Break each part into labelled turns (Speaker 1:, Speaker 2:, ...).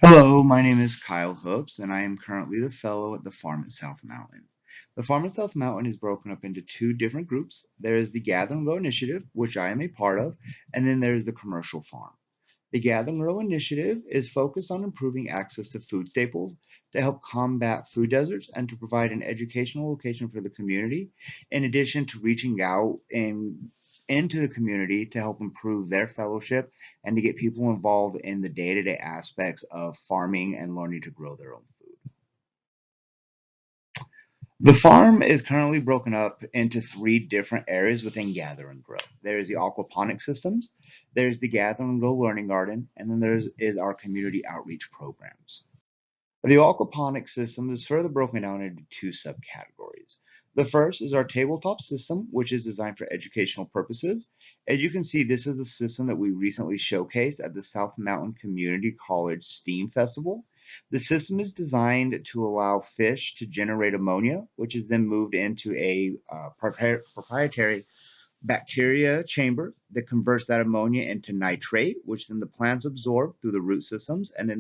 Speaker 1: Hello, my name is Kyle Hoops, and I am currently the fellow at the farm at South Mountain. The farm at South Mountain is broken up into two different groups. There is the Gather and Grow Initiative, which I am a part of, and then there's the commercial farm. The Gather and Grow Initiative is focused on improving access to food staples to help combat food deserts and to provide an educational location for the community, in addition to reaching out into the community to help improve their fellowship and to get people involved in the day-to-day aspects of farming and learning to grow their own food. The farm is currently broken up into three different areas within Gather and Grow. There's the aquaponic systems, there's the Gather and Grow learning garden, and then is our community outreach programs. The aquaponic system is further broken down into two subcategories. The first is our tabletop system, which is designed for educational purposes. As you can see, this is a system that we recently showcased at the South Mountain Community College STEAM Festival. The system is designed to allow fish to generate ammonia, which is then moved into a proprietary bacteria chamber that converts that ammonia into nitrate, which then the plants absorb through the root systems, and then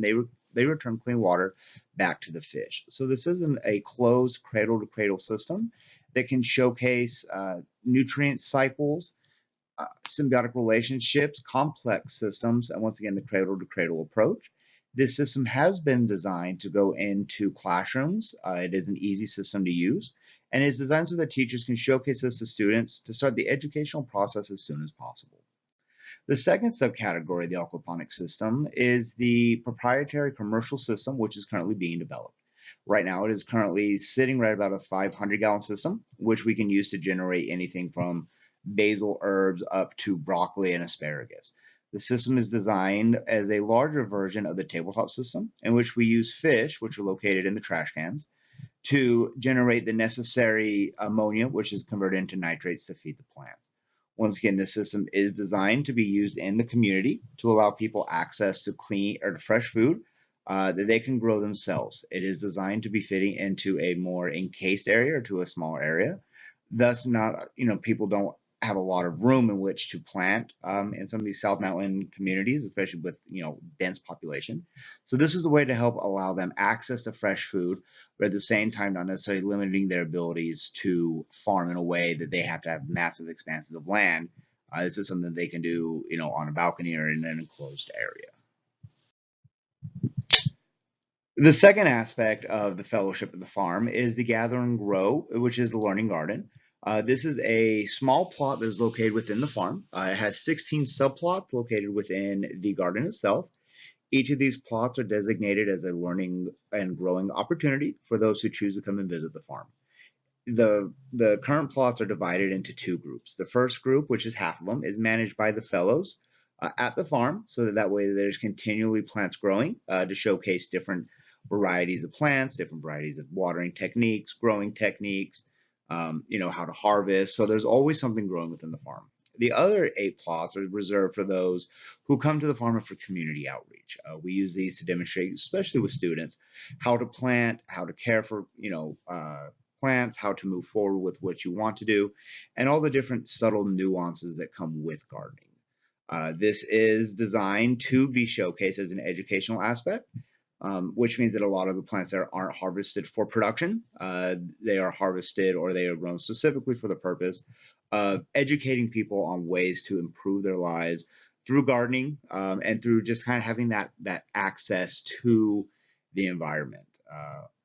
Speaker 1: they return clean water back to the fish. So this isn't a closed cradle to cradle system that can showcase nutrient cycles, symbiotic relationships, complex systems, and once again, the cradle to cradle approach. This system has been designed to go into classrooms. It is an easy system to use, and is designed so that teachers can showcase this to students to start the educational process as soon as possible. The second subcategory of the aquaponics system is the proprietary commercial system, which is currently being developed. Right now, it is currently sitting right about a 500-gallon system, which we can use to generate anything from basil herbs up to broccoli and asparagus. The system is designed as a larger version of the tabletop system, in which we use fish, which are located in the trash cans, to generate the necessary ammonia, which is converted into nitrates to feed the plants. Once again, this system is designed to be used in the community to allow people access to clean or fresh food that they can grow themselves. It is designed to be fitting into a more encased area or to a smaller area. Thus, not people don't have a lot of room in which to plant in some of these South Mountain communities, especially with dense population. So this is a way to help allow them access to fresh food, but at the same time not necessarily limiting their abilities to farm in a way that they have to have massive expanses of land. This is something they can do, on a balcony or in an enclosed area. The second aspect of the fellowship of the farm is the gather and grow, which is the learning garden. This is a small plot that is located within the farm. It has 16 subplots located within the garden itself. Each of these plots are designated as a learning and growing opportunity for those who choose to come and visit the farm. The current plots are divided into two groups. The first group, which is half of them, is managed by the fellows at the farm, so that way there's continually plants growing to showcase different varieties of plants, different varieties of watering techniques, growing techniques, how to harvest. So there's always something growing within the farm. The other 8 plots are reserved for those who come to the farm for community outreach. We use these to demonstrate, especially with students, how to plant, how to care for, plants, how to move forward with what you want to do, and all the different subtle nuances that come with gardening. This is designed to be showcased as an educational aspect, which means that a lot of the plants there aren't harvested for production. They are harvested or they are grown specifically for the purpose of educating people on ways to improve their lives through gardening and through just kind of having that access to the environment.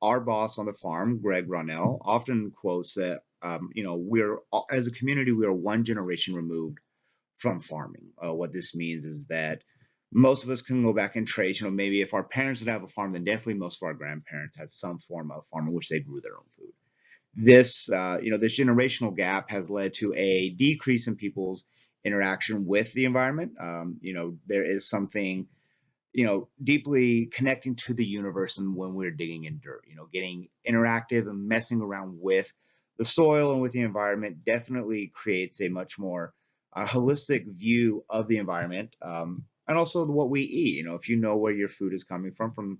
Speaker 1: Our boss on the farm, Greg Ronell, often quotes that we're as a community we are one generation removed from farming. What this means is that most of us can go back and trace, maybe if our parents didn't have a farm, then definitely most of our grandparents had some form of farm in which they grew their own food. This generational gap has led to a decrease in people's interaction with the environment. There is something, deeply connecting to the universe and when we're digging in dirt, getting interactive and messing around with the soil and with the environment definitely creates a much more holistic view of the environment, and also what we eat. If you know where your food is coming from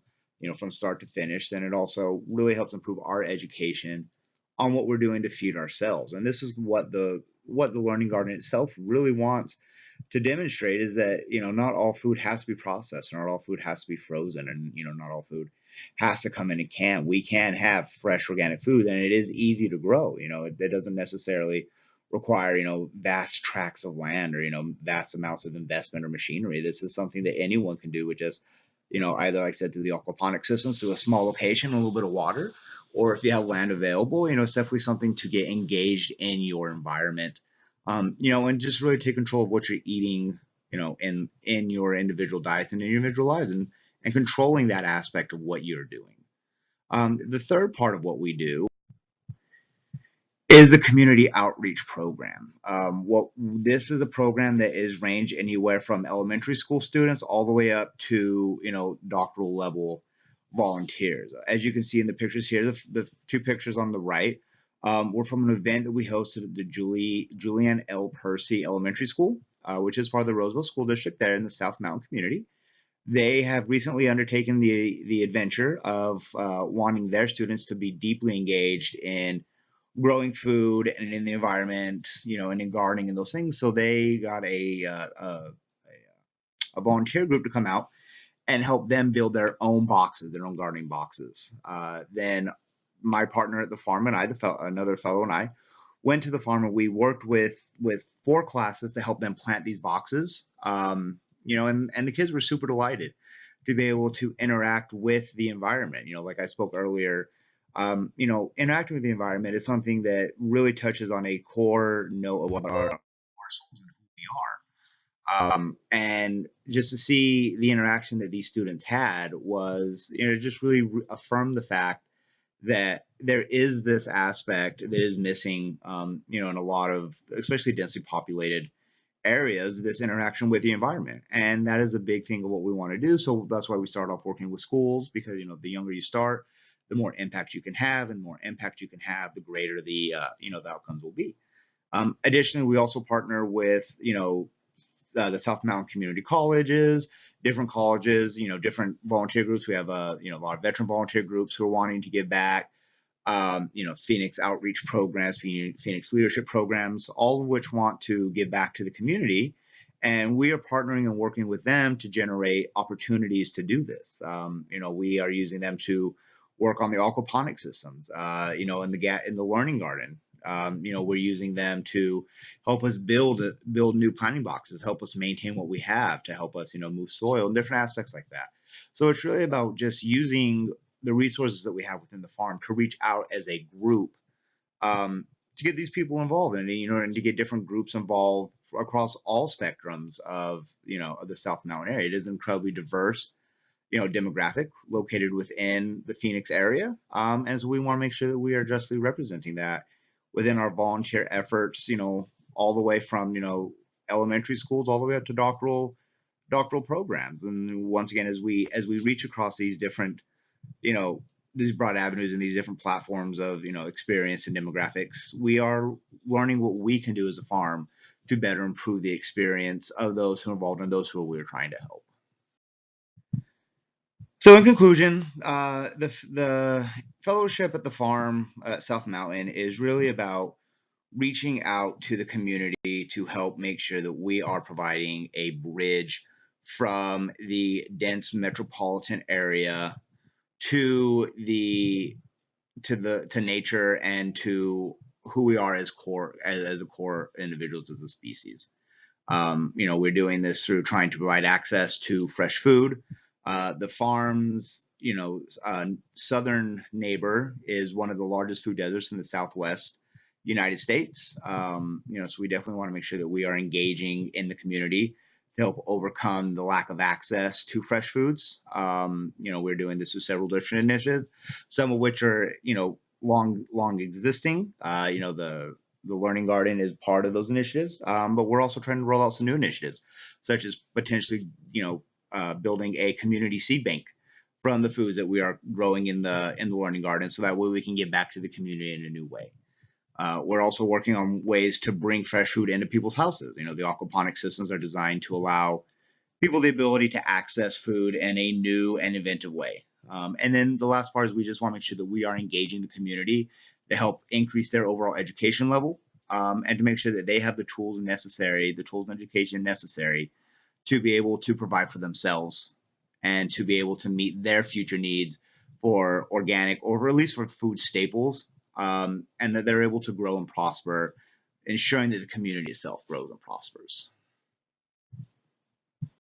Speaker 1: start to finish, then it also really helps improve our education on what we're doing to feed ourselves. And this is what the learning garden itself really wants to demonstrate is that not all food has to be processed, not all food has to be frozen, and not all food has to come in a can. We can have fresh organic food, and it is easy to grow. It doesn't necessarily require vast tracts of land or vast amounts of investment or machinery. This is something that anyone can do with just either, like I said, through the aquaponic systems, through a small location, a little bit of water, or if you have land available, it's definitely something to get engaged in your environment, and just really take control of what you're eating, in your individual diets and in your individual lives, and controlling that aspect of what you're doing. The third part of what we do is the community outreach program. What this is a program that is range anywhere from elementary school students all the way up to doctoral level volunteers. As you can see in the pictures here, the two pictures on the right were from an event that we hosted at the Julianne L. Percy Elementary School, which is part of the Roseville School District there in the South Mountain community. They have recently undertaken the adventure of wanting their students to be deeply engaged in growing food and in the environment, and in gardening and those things. So they got a volunteer group to come out and help them build their own boxes, their own gardening boxes. Then my partner at the farm and I, another fellow and I, went to the farm and we worked with 4 classes to help them plant these boxes. And the kids were super delighted to be able to interact with the environment. Like I spoke earlier, interacting with the environment is something that really touches on a core note of what our souls and who we are. And just to see the interaction that these students had was, just really affirmed the fact that there is this aspect that is missing, in a lot of, especially densely populated areas, this interaction with the environment. And that is a big thing of what we want to do. So that's why we start off working with schools, because, the younger you start, the more impact you can have, and the more impact you can have, the greater the outcomes will be. Additionally, we also partner with, the South Mountain community colleges, different volunteer groups. We have a lot of veteran volunteer groups who are wanting to give back. Phoenix outreach programs, Phoenix leadership programs, all of which want to give back to the community. And we are partnering and working with them to generate opportunities to do this. We are using them to work on the aquaponic systems, in the learning garden. We're using them to help us build new planting boxes, help us maintain what we have, to help us, move soil and different aspects like that. So it's really about just using the resources that we have within the farm to reach out as a group, to get these people involved, and to get different groups involved across all spectrums of the South Mountain area. It is incredibly diverse, demographic located within the Phoenix area. And so we want to make sure that we are justly representing that within our volunteer efforts, all the way from, elementary schools all the way up to doctoral programs. And once again, as we reach across these different, you know, these broad avenues and these different platforms of, experience and demographics, we are learning what we can do as a farm to better improve the experience of those who are involved and those who we're trying to help. So in conclusion, the fellowship at the farm at South Mountain is really about reaching out to the community to help make sure that we are providing a bridge from the dense metropolitan area to nature and to who we are as a core individuals as a species. We're doing this through trying to provide access to fresh food. The farm's, southern neighbor is one of the largest food deserts in the Southwest United States. So we definitely want to make sure that we are engaging in the community to help overcome the lack of access to fresh foods. We're doing this with several different initiatives, some of which are, long existing. The Learning Garden is part of those initiatives, but we're also trying to roll out some new initiatives, such as potentially, building a community seed bank from the foods that we are growing in the Learning Garden, so that way we can give back to the community in a new way. We're also working on ways to bring fresh food into people's houses. The aquaponic systems are designed to allow people the ability to access food in a new and inventive way. And then the last part is we just want to make sure that we are engaging the community to help increase their overall education level, and to make sure that they have the tools necessary, the tools and education necessary to be able to provide for themselves and to be able to meet their future needs for organic or at least for food staples, and that they're able to grow and prosper, ensuring that the community itself grows and prospers.